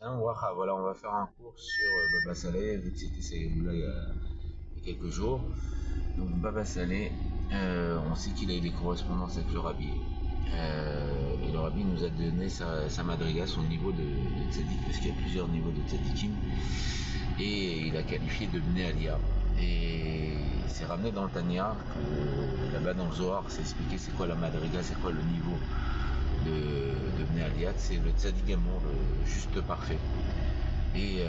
Voilà, on va faire un cours sur Baba Saleh, vu que c'était Saïdoula il y a quelques jours. Donc Baba Saleh, on sait qu'il a eu des correspondances avec le Rabbi. Et le Rabbi nous a donné sa madriga, son niveau de tzaddik, parce qu'il y a plusieurs niveaux de tzaddikim. Et il a qualifié de Bnei Aliyah. Et c'est ramené dans le Tanya, que là-bas dans le Zohar, c'est expliqué c'est quoi la madriga, c'est quoi le niveau de Bnei Aliyah, c'est le tzaddik amour, le juste parfait. Et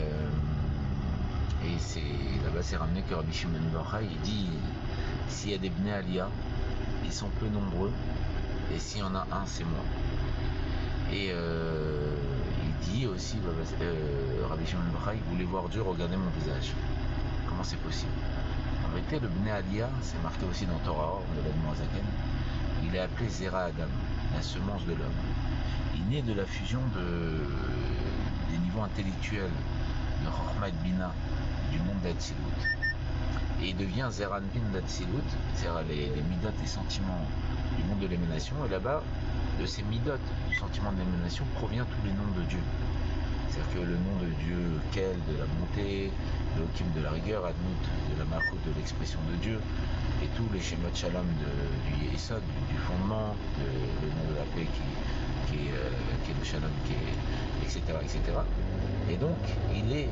c'est là-bas c'est ramené que Rabbi Shimon ben Yochai il dit s'il y a des Bnei Aliyah, ils sont peu nombreux, et s'il y en a un, c'est moi. Et il dit aussi, Rabbi Shimon ben Yochai, voulez voir Dieu, regardez mon visage. Comment c'est possible? En vérité, le Bnei Aliyah, c'est marqué aussi dans Torah, de l'Admor Zaken, il est appelé Zera Adam, la semence de l'homme. Il naît de la fusion des niveaux intellectuels de Chochma et Bina du monde d'Atsilut. Et il devient Zeranpin d'Atsilut, c'est-à-dire les midot, les sentiments du monde de l'émanation. Et là-bas, de ces midot, du sentiment de l'émanation, provient tous les noms de Dieu. C'est-à-dire que le nom de Dieu, Kel, de la bonté, Elohim de la rigueur, Adnout de la malchout, de l'expression de Dieu, et tous les Shemot Shalom du Yesod, du fondement, le nom de la paix qui est le Shalom, etc., etc. Et donc, il est,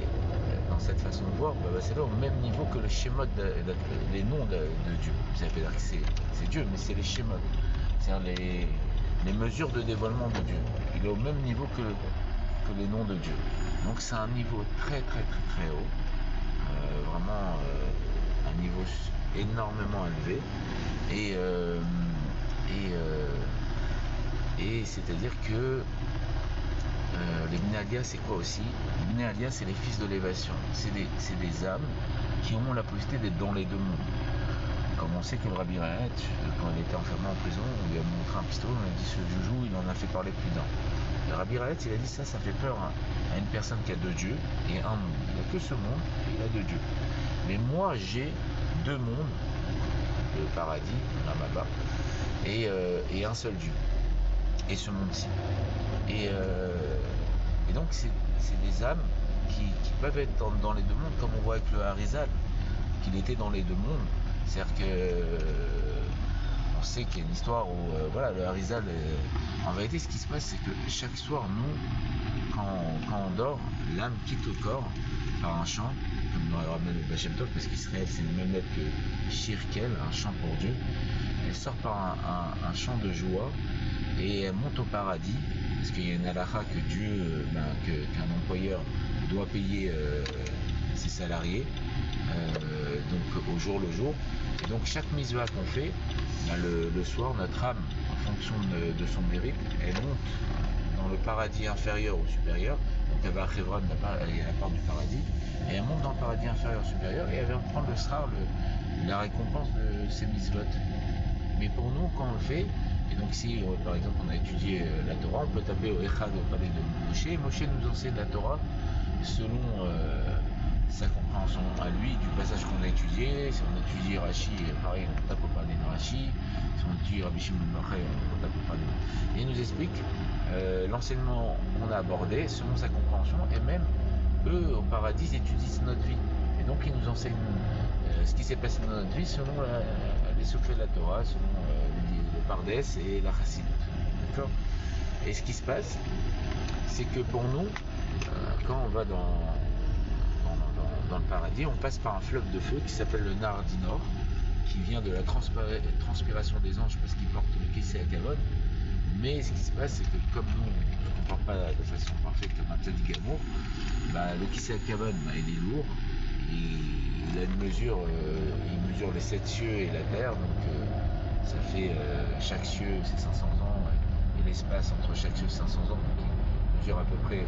dans cette façon de voir, c'est là au même niveau que le Shemot, les noms de Dieu. Ça veut dire que c'est Dieu, mais c'est les Shemot, c'est-à-dire les mesures de dévoilement de Dieu. Il est au même niveau que les noms de Dieu. Donc c'est un niveau très très très très haut, vraiment un niveau énormément élevé, et c'est-à-dire que les Bnei Aliyah, c'est quoi aussi? Les Bnei Aliyah, c'est les fils de l'élévation, c'est des âmes qui ont la possibilité d'être dans les deux mondes. Comme on sait que le Rabbi Rahet, quand il était enfermé en prison, on lui a montré un pistolet, on a dit ce joujou, il en a fait parler plus d'un. Le Rabbi Rahet, il a dit ça fait peur à une personne qui a deux dieux et un monde. Il n'a que ce monde et il a deux dieux. Mais moi, j'ai deux mondes, le paradis, là-bas, et un seul Dieu. Et ce monde-ci. Et donc, c'est des âmes qui peuvent être dans les deux mondes, comme on voit avec le Harizal, qu'il était dans les deux mondes. C'est-à-dire que on sait qu'il y a une histoire où voilà, le Harizal, en vérité ce qui se passe c'est que chaque soir nous, quand on dort, l'âme quitte le corps par un chant, comme dans le Rabbeinu Bachem Tov, parce qu'Israël c'est le même lettre que Shirkel, un chant pour Dieu. Elle sort par un chant de joie et elle monte au paradis, parce qu'il y a une halakha que Dieu, qu'un employeur doit payer ses salariés, donc au jour le jour. Et donc chaque mitzvah qu'on fait, le soir, notre âme, en fonction de son mérite, elle monte dans le paradis inférieur ou supérieur. Donc elle va à Chevron, il y a la part du paradis, et elle monte dans le paradis inférieur supérieur, et elle va prendre le srar, la récompense de ses mitzvot. Mais pour nous, quand on le fait, et donc si par exemple on a étudié la Torah, on peut taper au Echad au palais de Moshe, et Moshe nous enseigne la Torah selon sa compréhension à lui du passage qu'on a étudié. Si on étudie Rashi, pareil, on tape au palais de Rashi. Si on étudie Rabbi Shimon ben Yochai, on tape au palais de... Et il nous explique l'enseignement qu'on a abordé selon sa compréhension, et même eux au paradis ils étudient notre vie. Et donc ils nous enseignent ce qui s'est passé dans notre vie selon les secrets de la Torah, selon le Pardès et la Chassidut. D'accord? Et ce qui se passe, c'est que pour nous, quand on va dans le paradis, on passe par un fleuve de feu qui s'appelle le Nahar Dinor, qui vient de la transpiration des anges parce qu'ils portent le Kisei HaKavod. Mais ce qui se passe, c'est que comme nous, on ne porte pas de façon parfaite comme un tzaddik amour, le Kisei HaKavod, il est lourd, il a une mesure, il mesure les 7 cieux et la terre, donc ça fait chaque cieux c'est 500 ans, et l'espace entre chaque cieux 500 ans, donc il mesure à peu près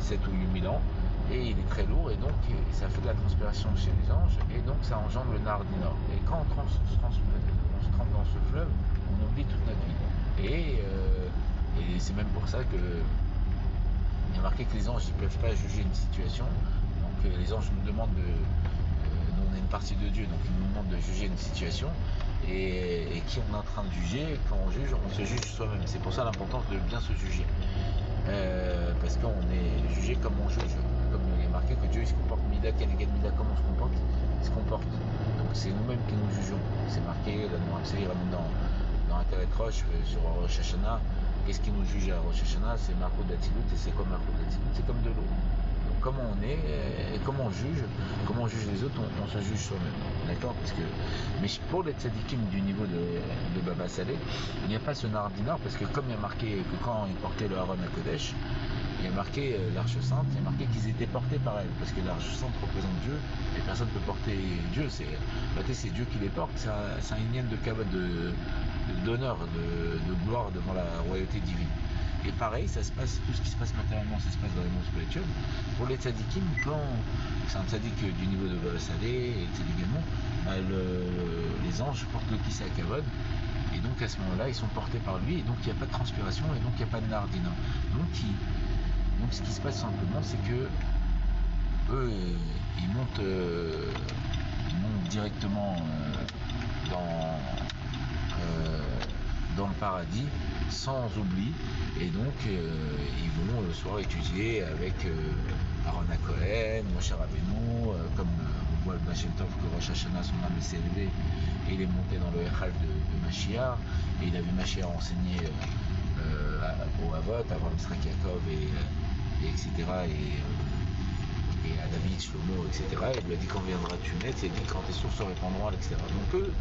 7 ou 8 000 ans. Et il est très lourd, et donc ça fait de la transpiration chez les anges, et donc ça engendre le Nahar Dinor. Et quand on se trempe dans ce fleuve, on oublie toute notre vie. Et c'est même pour ça que il y a marqué que les anges ne peuvent pas juger une situation. Donc les anges nous demandent nous on est une partie de Dieu, donc ils nous demandent de juger une situation. Et qui on est en train de juger? Quand on juge, on se juge soi-même. C'est pour ça l'importance de bien se juger. Parce qu'on est juger comme on juge. Comme il est marqué que Dieu il se comporte mida keneged mida, comme on se comporte. Donc c'est nous-mêmes qui nous jugeons. C'est marqué, la Noircé ramène dans Intérêt Roche sur Rosh Hashanah. Qu'est-ce qui nous juge à Rosh Hashanah? C'est Malchut d'Atzilut, et c'est comme Malchut d'Atzilut, c'est comme de l'eau. Donc comment on est, et comment on juge les autres, on se juge soi-même. D'accord? Parce que, mais pour les tzadikim du niveau de Baba Salé, il n'y a pas ce nardinar, parce que comme il y a marqué que quand ils portaient le Haron à Kodesh, il y a marqué l'Arche Sainte, il y a marqué qu'ils étaient portés par elle, parce que l'Arche Sainte représente Dieu, et personne ne peut porter Dieu, c'est Dieu qui les porte, c'est un ignen de kavod, d'honneur, de gloire devant la royauté divine. Et pareil, ça se passe, tout ce qui se passe matériellement, ça se passe dans les mondes spirituels. Pour les tzadikim, quand c'est un tzadik du niveau de Baba Salé, et tzadik également, les anges portent le kissa kavod, et donc à ce moment-là, ils sont portés par lui, et donc il n'y a pas de transpiration, et donc il n'y a pas de nardina. Donc ce qui se passe simplement, c'est que eux, ils montent directement dans le paradis, sans oubli, et donc ils vont le soir étudier avec Aaron Cohen, Moshe Rabbeinu, comme on voit le Baal Shem Tov que Rosh Hashanah, son âme s'est élevée, et il est monté dans le Echal de Mashiach, et il a vu Mashiach enseigner au Havot, avant Yitzhak Yaakov, et etc. Et à David, Shlomo, etc. Il lui a dit quand viendras-tu naître, il a dit quand tes sources se répandront, etc. Donc eux,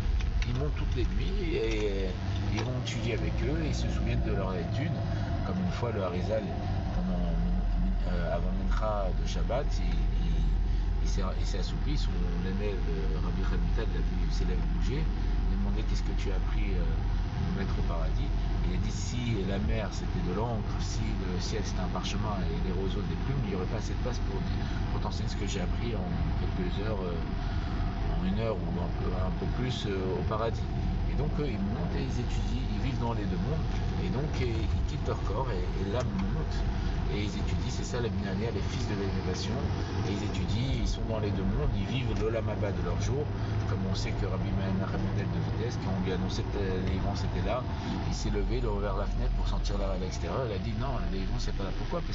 ils montent toutes les nuits et ils vont étudier avec eux, et ils se souviennent de leur étude, comme une fois le Harizal, avant Mincha de Shabbat, il s'est assoupi, son élève Rabbi Chalutal l'a vu ses lèvres bouger, il a demandé qu'est-ce que tu as appris au maître au paradis. Il a dit si la mer c'était de l'encre, si le ciel c'était un parchemin et les roseaux des plumes, il n'y aurait pas assez de place pour t'enseigner ce que j'ai appris en quelques heures, en une heure ou un peu plus au paradis. Et donc ils montent et ils étudient, ils vivent dans les deux mondes, et donc ils quittent leur corps et l'âme monte. Et ils étudient, c'est ça la Binalia, les fils de l'élévation, et ils étudient, ils sont dans les deux mondes, ils vivent l'Olam Haba de leur jour, comme on sait que Rabbi Menachem Mendel de Vitesse, quand on lui a annoncé que les vents c'était là, il s'est levé, il a ouvert la fenêtre pour sentir l'air à l'extérieur, il a dit non, la délivrance c'est pas là. Pourquoi il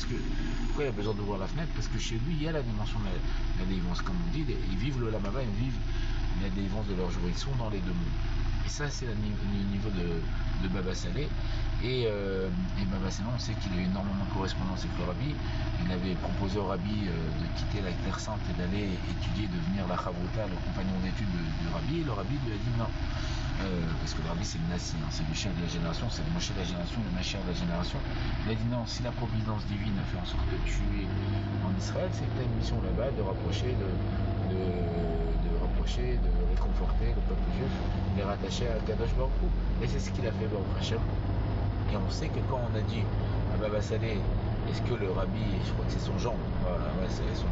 a besoin d'ouvrir la fenêtre? Parce que chez lui il y a la dimension de la délivrance, comme on dit, ils vivent l'Olam Haba, ils vivent la délivrance de leur jour, ils sont dans les deux mondes. Et ça c'est le niveau de Baba Salé. Et Baba Salé, on sait qu'il a eu énormément de correspondance avec le Rabbi. Il avait proposé au Rabbi de quitter la Terre Sainte et d'aller étudier, devenir la Chavruta, le compagnon d'études du Rabbi. Et le Rabbi lui a dit non. Parce que le Rabbi c'est le Nassi, hein, c'est le chef de la génération, c'est le Moshe de la génération, le Mashiach de la génération. Il a dit non, si la providence divine a fait en sorte que tu es en Israël, c'est que tu as une mission là-bas de rapprocher, de réconforter le peuple juif, les rattacher à Kadosh Baruch Hu. Et c'est ce qu'il a fait Baruch Hashem. Et on sait que quand on a dit à Baba Salé, est-ce que le Rabbi, je crois que c'est son gendre, c'est son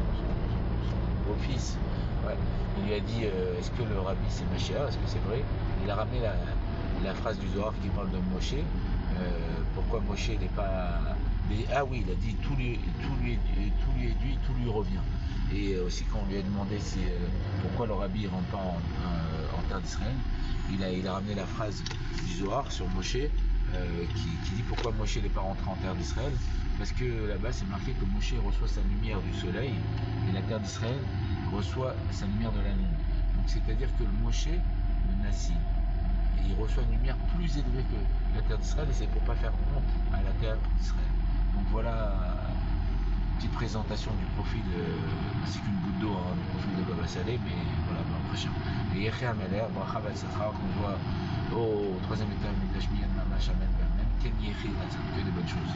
beau-fils, il lui a dit est-ce que le Rabbi c'est Mashiach, est-ce que c'est vrai? Il a ramené la phrase du Zohar qui parle de Moshe, pourquoi Moshe n'est pas... Ah oui, il a dit tout lui est dû, tout lui revient. Et aussi quand on lui a demandé pourquoi le Rabbi ne rentre pas en terre d'Israël, il a ramené la phrase du Zohar sur Moshe, qui dit pourquoi Moshe n'est pas rentré en terre d'Israël, parce que là-bas c'est marqué que Moshe reçoit sa lumière du soleil et la terre d'Israël reçoit sa lumière de la lune. Donc c'est-à-dire que le Moshe, le Nassi, il reçoit une lumière plus élevée que la terre d'Israël, et c'est pour pas faire honte à la terre d'Israël. Donc voilà une petite présentation du profil, ainsi qu'une goutte d'eau du profil de Baba Salé, mais voilà, prochain. Et Yechia Ameler, Bracha Batzachar, qu'on voit au troisième étage, Mikdash Miyan Mamash Amen Amen, Ken Yechi, que de bonnes choses.